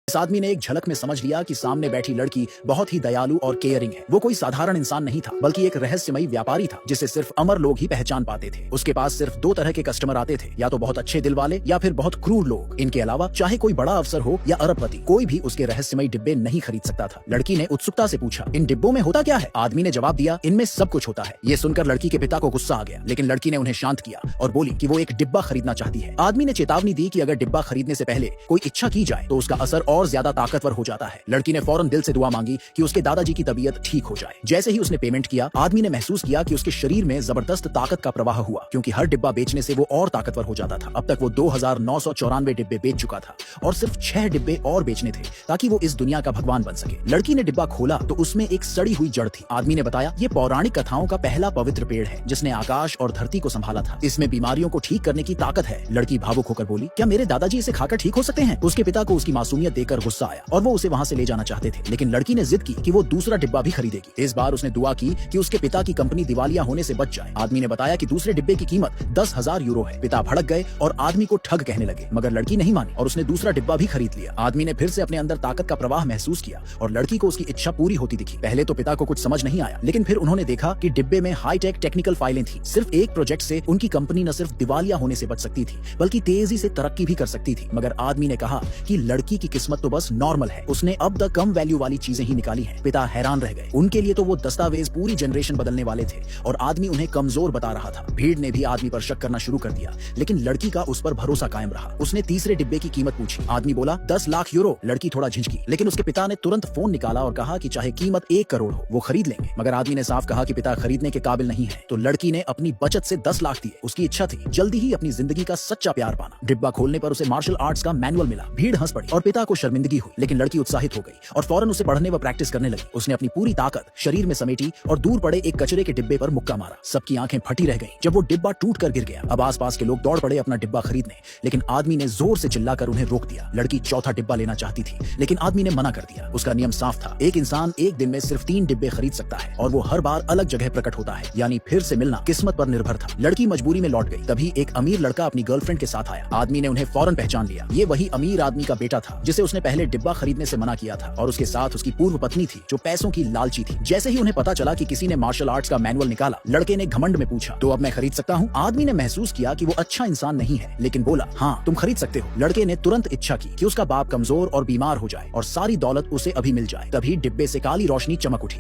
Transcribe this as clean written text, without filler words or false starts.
इस आदमी ने एक झलक में समझ लिया कि सामने बैठी लड़की बहुत ही दयालु और केयरिंग है। वो कोई साधारण इंसान नहीं था, बल्कि एक रहस्यमयी व्यापारी था जिसे सिर्फ अमर लोग ही पहचान पाते थे। उसके पास सिर्फ दो तरह के कस्टमर आते थे, या तो बहुत अच्छे दिल वाले या फिर बहुत क्रूर लोग। इनके अलावा चाहे कोई बड़ा अफसर हो या अरबपति, कोई भी उसके रहस्यमयी डिब्बे नहीं खरीद सकता था। लड़की ने उत्सुकता से पूछा, इन डिब्बों में होता क्या है? आदमी ने जवाब दिया, इनमें सब कुछ होता है। ये सुनकर लड़की के पिता को गुस्सा आ गया, लेकिन लड़की ने उन्हें शांत किया और बोली कि वो एक डिब्बा खरीदना चाहती है। आदमी ने चेतावनी दी कि अगर डिब्बा खरीदने से पहले कोई इच्छा की जाए तो उसका असर और ज्यादा ताकतवर हो जाता है। लड़की ने फौरन दिल से दुआ मांगी कि उसके दादाजी की तबीयत ठीक हो जाए। जैसे ही उसने पेमेंट किया, आदमी ने महसूस किया कि उसके शरीर में जबरदस्त ताकत का प्रवाह हुआ, क्योंकि हर डिब्बा बेचने से वो और ताकतवर हो जाता था। अब तक वो 2994 डिब्बे बेच चुका था और सिर्फ 6 डिब्बे और बेचने थे ताकि वो इस दुनिया का भगवान बन सके। लड़की ने डिब्बा खोला तो उसमें एक सड़ी हुई जड़ थी। आदमी ने बताया, ये पौराणिक कथाओं का पहला पवित्र पेड़ है जिसने आकाश और धरती को संभाला था। इसमें बीमारियों को ठीक करने की ताकत है। लड़की भावुक होकर बोली, क्या मेरे दादाजी इसे खाकर ठीक हो सकते हैं? उसके पिता को उसकी मासूमियत देखकर गुस्सा आया और वो उसे वहां से ले जाना चाहते थे, लेकिन लड़की ने जिद की कि वो दूसरा डिब्बा भी खरीदेगी। इस बार उसने दुआ की कि उसके पिता की कंपनी दिवालिया होने से बच जाए। आदमी ने बताया कि दूसरे डिब्बे की कीमत 10,000 यूरो है। पिता भड़क गए और आदमी को ठग कहने लगे, मगर लड़की नहीं मानी और उसने दूसरा डिब्बा भी खरीद लिया। आदमी ने फिर से अपने अंदर ताकत का प्रवाह महसूस किया और लड़की को उसकी इच्छा पूरी होती दिखी। पहले तो पिता को कुछ समझ नहीं आया, लेकिन फिर उन्होंने देखा कि डिब्बे में हाईटेक टेक्निकल फाइलें थी। सिर्फ एक प्रोजेक्ट से उनकी कंपनी न सिर्फ दिवालिया होने से बच सकती थी, बल्कि तेजी से तरक्की भी कर सकती थी। मगर आदमी ने कहा कि लड़की की किस्मत तो बस नॉर्मल है, उसने अब तक कम वैल्यू वाली चीजें ही निकाली हैं। पिता हैरान रह गए। उनके लिए तो वो दस्तावेज पूरी जनरेशन बदलने वाले थे और आदमी उन्हें कमजोर बता रहा था। भीड़ ने भी आदमी पर शक करना शुरू कर दिया, लेकिन लड़की का उस पर भरोसा कायम रहा। उसने तीसरे डिब्बे की कीमत पूछी। आदमी बोला 10 लाख यूरो। लड़की थोड़ा झिझकी, लेकिन उसके पिता ने तुरंत फोन निकाला और कहा कि चाहे कीमत 1 करोड़ हो, वो खरीद लेंगे। मगर आदमी ने साफ कहा कि पिता खरीदने के काबिल नहीं है। तो लड़की ने अपनी बचत से 10 लाख दिए। उसकी इच्छा थी जल्दी ही अपनी जिंदगी का सच्चा प्यार पाना। डिब्बा खोलने पर उसे मार्शल आर्ट्स का मैनुअल मिला। भीड़ हंस पड़ी और पिता को शर्मिंदगी हुई, लेकिन लड़की उत्साहित हो गई और फौरन उसे पढ़ने व प्रैक्टिस करने लगी। उसने अपनी पूरी ताकत शरीर में समेटी और दूर पड़े एक कचरे के डिब्बे पर मुक्का मारा। सबकी आंखें फटी रह गईं जब वो डिब्बा टूट कर गिर गया। अब आसपास के लोग दौड़ पड़े अपना डिब्बा खरीदने, लेकिन आदमी ने जोर से चिल्लाकर उन्हें रोक दिया। लड़की चौथा डिब्बा लेना चाहती थी, लेकिन आदमी ने मना कर दिया। उसका नियम साफ था, एक इंसान एक दिन में सिर्फ 3 डिब्बे खरीद सकता है और वो हर बार अलग जगह प्रकट होता है, यानी फिर से मिलना किस्मत पर निर्भर था। लड़की मजबूरी में लौट गई। तभी एक अमीर लड़का अपनी गर्लफ्रेंड के साथ आया। आदमी ने उन्हें फौरन पहचान लिया। ये वही अमीर आदमी का बेटा था जिसे उसने पहले डिब्बा खरीदने से मना किया था, और उसके साथ उसकी पूर्व पत्नी थी जो पैसों की लालची थी। जैसे ही उन्हें पता चला कि किसी ने मार्शल आर्ट्स का मैनुअल निकाला, लड़के ने घमंड में पूछा, तो अब मैं खरीद सकता हूँ? आदमी ने महसूस किया कि वो अच्छा इंसान नहीं है, लेकिन बोला, हाँ तुम खरीद सकते हो। लड़के ने तुरंत इच्छा की कि उसका बाप कमजोर और बीमार हो जाए और सारी दौलत उसे अभी मिल जाए। तभी डिब्बे से काली रोशनी चमक उठी।